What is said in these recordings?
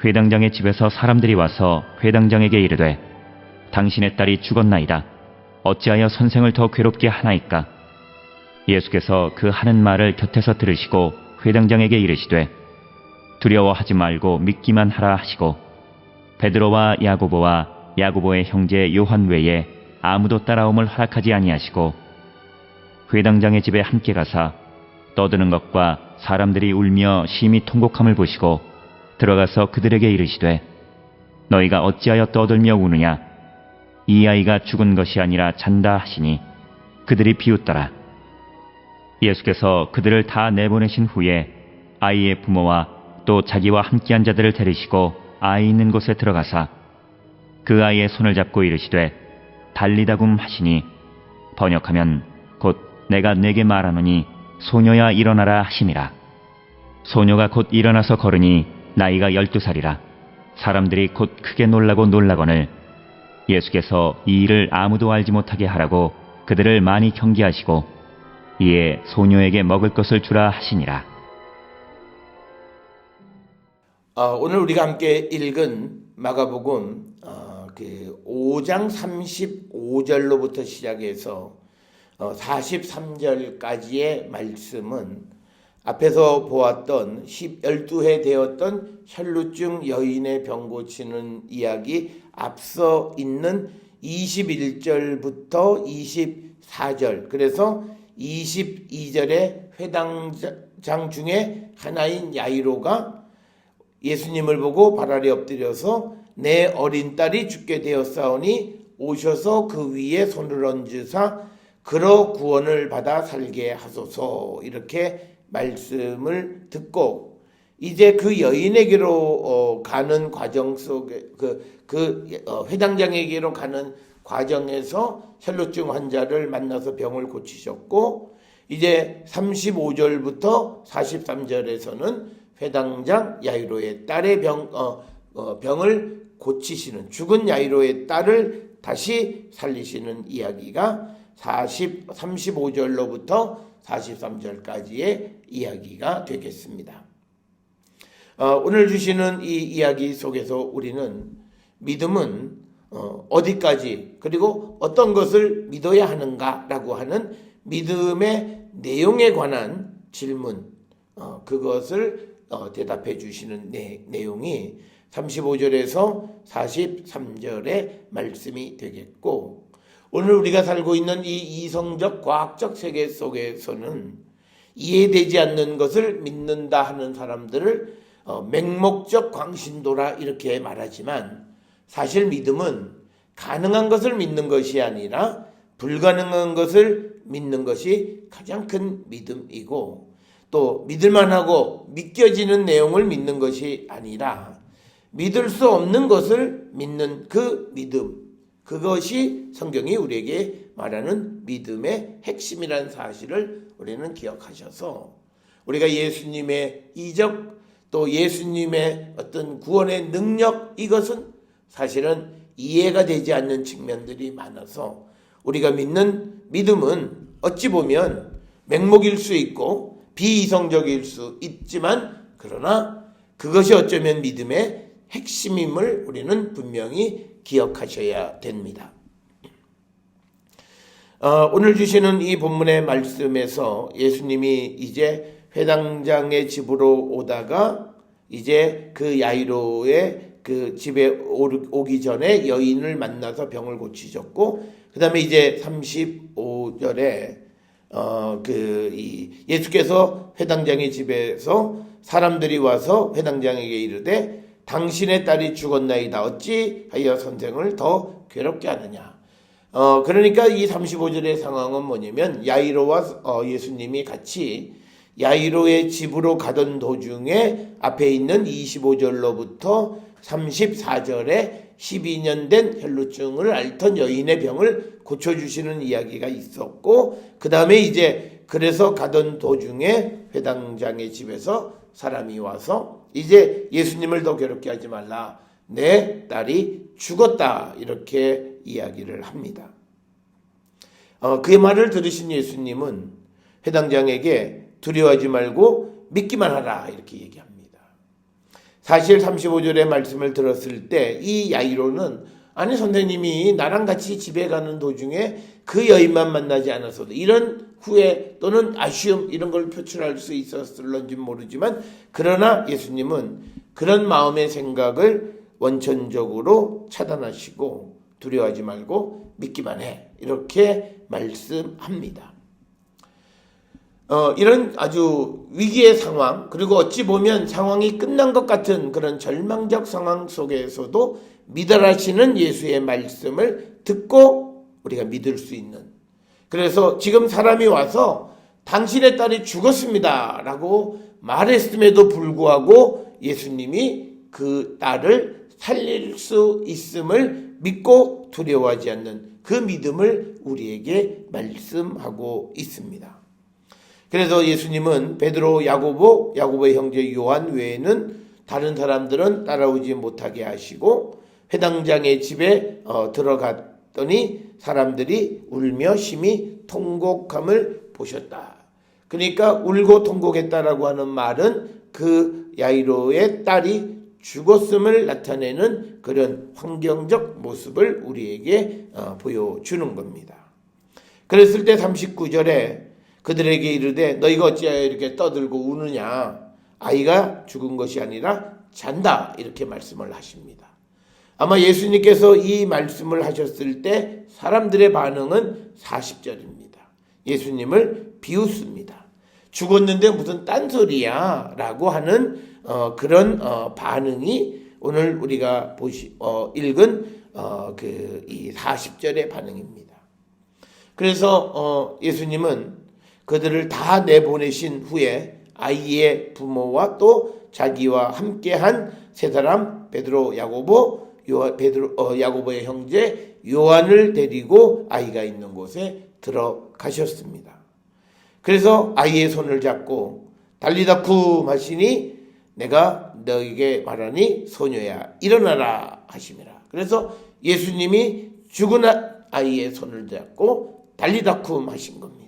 회당장의 집에서 사람들이 와서 회당장에게 이르되 당신의 딸이 죽었나이다. 어찌하여 선생을 더 괴롭게 하나이까? 예수께서 그 하는 말을 곁에서 들으시고 회당장에게 이르시되 두려워하지 말고 믿기만 하라 하시고 베드로와 야고보와 야고보의 형제 요한 외에 아무도 따라옴을 허락하지 아니하시고 회당장의 집에 함께 가사 떠드는 것과 사람들이 울며 심히 통곡함을 보시고 들어가서 그들에게 이르시되 너희가 어찌하여 떠들며 우느냐? 이 아이가 죽은 것이 아니라 잔다 하시니 그들이 비웃더라. 예수께서 그들을 다 내보내신 후에 아이의 부모와 또 자기와 함께한 자들을 데리시고 아이 있는 곳에 들어가사 그 아이의 손을 잡고 이르시되 달리다굼 하시니 번역하면 곧 내가 네게 말하노니 소녀야 일어나라 하시니라. 소녀가 곧 일어나서 걸으니 나이가 12살이라. 사람들이 곧 크게 놀라거늘 예수께서 이 일을 아무도 알지 못하게 하라고 그들을 많이 경계하시고 이에 소녀에게 먹을 것을 주라 하시니라. 오늘 우리가 함께 읽은 마가복음 5장 35절로부터 시작해서 43절까지의 말씀은 앞에서 보았던 12해 되었던 혈루증 여인의 병 고치는 이야기 앞서 있는 21절부터 24절, 그래서 22절의 회당장 중에 하나인 야이로가 예수님을 보고 발 아래 엎드려서 내 어린 딸이 죽게 되었사오니 오셔서 그 위에 손을 얹으사 그러 구원을 받아 살게 하소서, 이렇게 말씀을 듣고 이제 그 여인에게로 가는 과정 속에 회당장에게로 가는 과정에서 혈루증 환자를 만나서 병을 고치셨고, 이제 35절부터 43절에서는 회당장 야이로의 딸의 병을 고치시는, 죽은 야이로의 딸을 다시 살리시는 이야기가 35절로부터 43절까지의 이야기가 되겠습니다. 오늘 주시는 이 이야기 속에서 우리는 믿음은 어디까지 그리고 어떤 것을 믿어야 하는가라고 하는 믿음의 내용에 관한 질문, 그것을 대답해 주시는 내용이 35절에서 43절의 말씀이 되겠고, 오늘 우리가 살고 있는 이 이성적 과학적 세계 속에서는 이해되지 않는 것을 믿는다 하는 사람들을 맹목적 광신도라 이렇게 말하지만, 사실 믿음은 가능한 것을 믿는 것이 아니라 불가능한 것을 믿는 것이 가장 큰 믿음이고, 또 믿을만하고 믿겨지는 내용을 믿는 것이 아니라 믿을 수 없는 것을 믿는 그 믿음, 그것이 성경이 우리에게 말하는 믿음의 핵심이라는 사실을 우리는 기억하셔서, 우리가 예수님의 이적 또 예수님의 어떤 구원의 능력, 이것은 사실은 이해가 되지 않는 측면들이 많아서 우리가 믿는 믿음은 어찌 보면 맹목일 수 있고 비이성적일 수 있지만, 그러나 그것이 어쩌면 믿음의 핵심임을 우리는 분명히 기억하셔야 됩니다. 오늘 주시는 이 본문의 말씀에서 예수님이 이제 회당장의 집으로 오다가 이제 그 야이로의 그 집에 오기 전에 여인을 만나서 병을 고치셨고, 그 다음에 이제 35절에 예수께서 회당장의 집에서 사람들이 와서 회당장에게 이르되 당신의 딸이 죽었나이다. 어찌하여 선생을 더 괴롭게 하느냐. 그러니까 이 35절의 상황은 뭐냐면, 야이로와 예수님이 같이 야이로의 집으로 가던 도중에 앞에 있는 25절로부터 34절에 12년 된 혈루증을 앓던 여인의 병을 고쳐주시는 이야기가 있었고, 그 다음에 이제 그래서 가던 도중에 회당장의 집에서 사람이 와서 이제 예수님을 더 괴롭게 하지 말라, 내 딸이 죽었다, 이렇게 이야기를 합니다. 그의 말을 들으신 예수님은 회당장에게 두려워하지 말고 믿기만 하라, 이렇게 얘기합니다. 사실 35절의 말씀을 들었을 때 이 야이로는 아니 선생님이 나랑 같이 집에 가는 도중에 그 여인만 만나지 않았어도 이런 후회 또는 아쉬움 이런 걸 표출할 수 있었을런지 모르지만 그러나 예수님은 그런 마음의 생각을 원천적으로 차단하시고 두려워하지 말고 믿기만 해 이렇게 말씀합니다. 이런 아주 위기의 상황 그리고 어찌 보면 상황이 끝난 것 같은 그런 절망적 상황 속에서도 믿으라시는 예수의 말씀을 듣고 우리가 믿을 수 있는 그래서 지금 사람이 와서 당신의 딸이 죽었습니다 라고 말했음에도 불구하고 예수님이 그 딸을 살릴 수 있음을 믿고 두려워하지 않는 그 믿음을 우리에게 말씀하고 있습니다. 그래서 예수님은 베드로, 야고보의 형제 요한 외에는 다른 사람들은 따라오지 못하게 하시고 회당장의 집에 들어갔더니 사람들이 울며 심히 통곡함을 보셨다. 그러니까 울고 통곡했다라고 하는 말은 그 야이로의 딸이 죽었음을 나타내는 그런 환경적 모습을 우리에게 보여주는 겁니다. 그랬을 때 39절에 그들에게 이르되 너희가 어찌하여 이렇게 떠들고 우느냐 아이가 죽은 것이 아니라 잔다 이렇게 말씀을 하십니다. 아마 예수님께서 이 말씀을 하셨을 때 사람들의 반응은 40절입니다. 예수님을 비웃습니다. 죽었는데 무슨 딴소리야 라고 하는 그런 반응이 오늘 우리가 읽은 이 40절의 반응입니다. 그래서 예수님은 그들을 다 내보내신 후에 아이의 부모와 또 자기와 함께한 세 사람 베드로, 야고보의 형제 요한을 데리고 아이가 있는 곳에 들어가셨습니다. 그래서 아이의 손을 잡고 달리다쿰 하시니 내가 너에게 말하니 소녀야 일어나라 하심이라. 그래서 예수님이 죽은 아이의 손을 잡고 달리다쿰 하신 겁니다.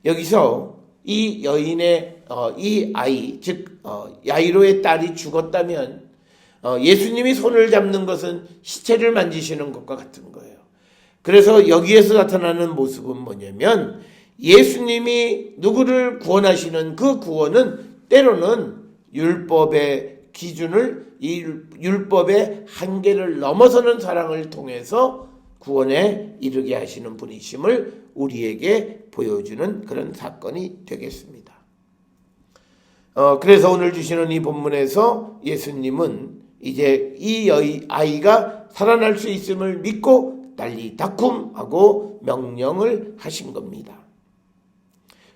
여기서 이 여인의 이 아이 즉 야이로의 딸이 죽었다면 예수님이 손을 잡는 것은 시체를 만지시는 것과 같은 거예요. 그래서 여기에서 나타나는 모습은 뭐냐면 예수님이 누구를 구원하시는 그 구원은 때로는 율법의 기준을 이 율법의 한계를 넘어서는 사랑을 통해서 구원에 이르게 하시는 분이심을 우리에게 보여주는 그런 사건이 되겠습니다. 그래서 오늘 주시는 이 본문에서 예수님은 이제 이 아이가 살아날 수 있음을 믿고 달리다쿰 하고 명령을 하신 겁니다.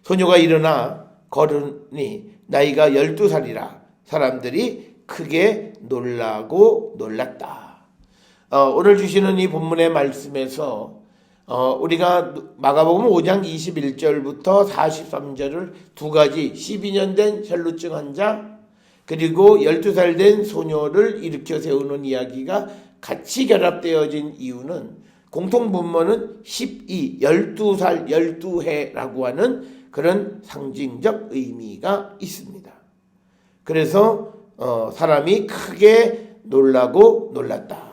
소녀가 일어나 걸으니 나이가 12살이라 사람들이 크게 놀랐다. 오늘 주시는 이 본문의 말씀에서 우리가 마가복음 5장 21절부터 43절을 두 가지 12년 된 혈루증 환자 그리고 12살 된 소녀를 일으켜 세우는 이야기가 같이 결합되어진 이유는 공통분모는 12살 12해라고 하는 그런 상징적 의미가 있습니다. 그래서 사람이 크게 놀랐다.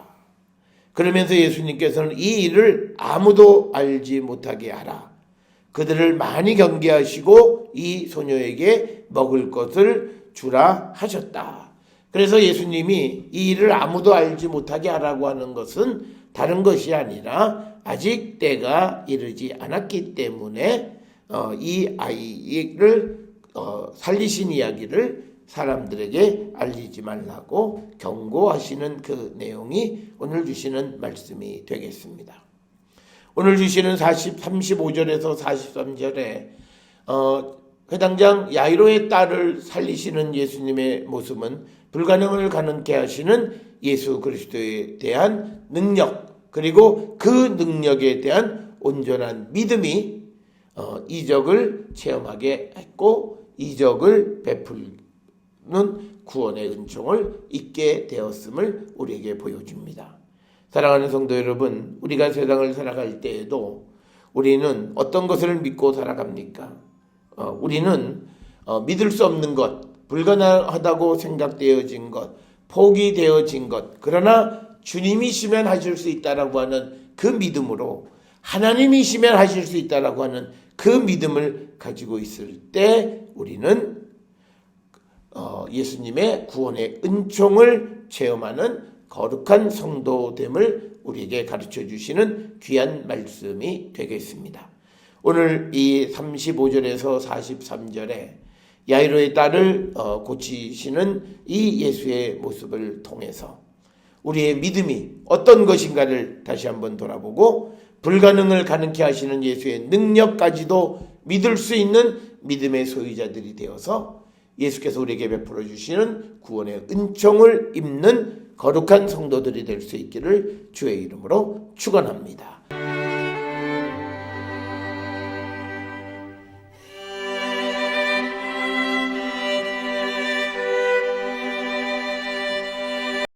그러면서 예수님께서는 이 일을 아무도 알지 못하게 하라. 그들을 많이 경계하시고 이 소녀에게 먹을 것을 주라 하셨다. 그래서 예수님이 이 일을 아무도 알지 못하게 하라고 하는 것은 다른 것이 아니라 아직 때가 이르지 않았기 때문에 이 아이를 살리신 이야기를 사람들에게 알리지 말라고 경고하시는 그 내용이 오늘 주시는 말씀이 되겠습니다. 오늘 주시는 35절에서 43절에 회당장 야이로의 딸을 살리시는 예수님의 모습은 불가능을 가능케 하시는 예수 그리스도에 대한 능력 그리고 그 능력에 대한 온전한 믿음이 이적을 체험하게 했고 이적을 베풀는 구원의 은총을 잊게 되었음을 우리에게 보여줍니다. 사랑하는 성도 여러분, 우리가 세상을 살아갈 때에도 우리는 어떤 것을 믿고 살아갑니까? 우리는 믿을 수 없는 것, 불가능하다고 생각되어진 것, 포기되어진 것, 그러나 주님이시면 하실 수 있다라고 하는 그 믿음으로, 하나님이시면 하실 수 있다라고 하는 그 믿음을 가지고 있을 때 우리는 예수님의 구원의 은총을 체험하는 거룩한 성도됨을 우리에게 가르쳐 주시는 귀한 말씀이 되겠습니다. 오늘 이 35절에서 43절에 야이로의 딸을 고치시는 이 예수의 모습을 통해서 우리의 믿음이 어떤 것인가를 다시 한번 돌아보고, 불가능을 가능케 하시는 예수의 능력까지도 믿을 수 있는 믿음의 소유자들이 되어서 예수께서 우리에게 베풀어 주시는 구원의 은총을 입는 거룩한 성도들이 될 수 있기를 주의 이름으로 축원합니다.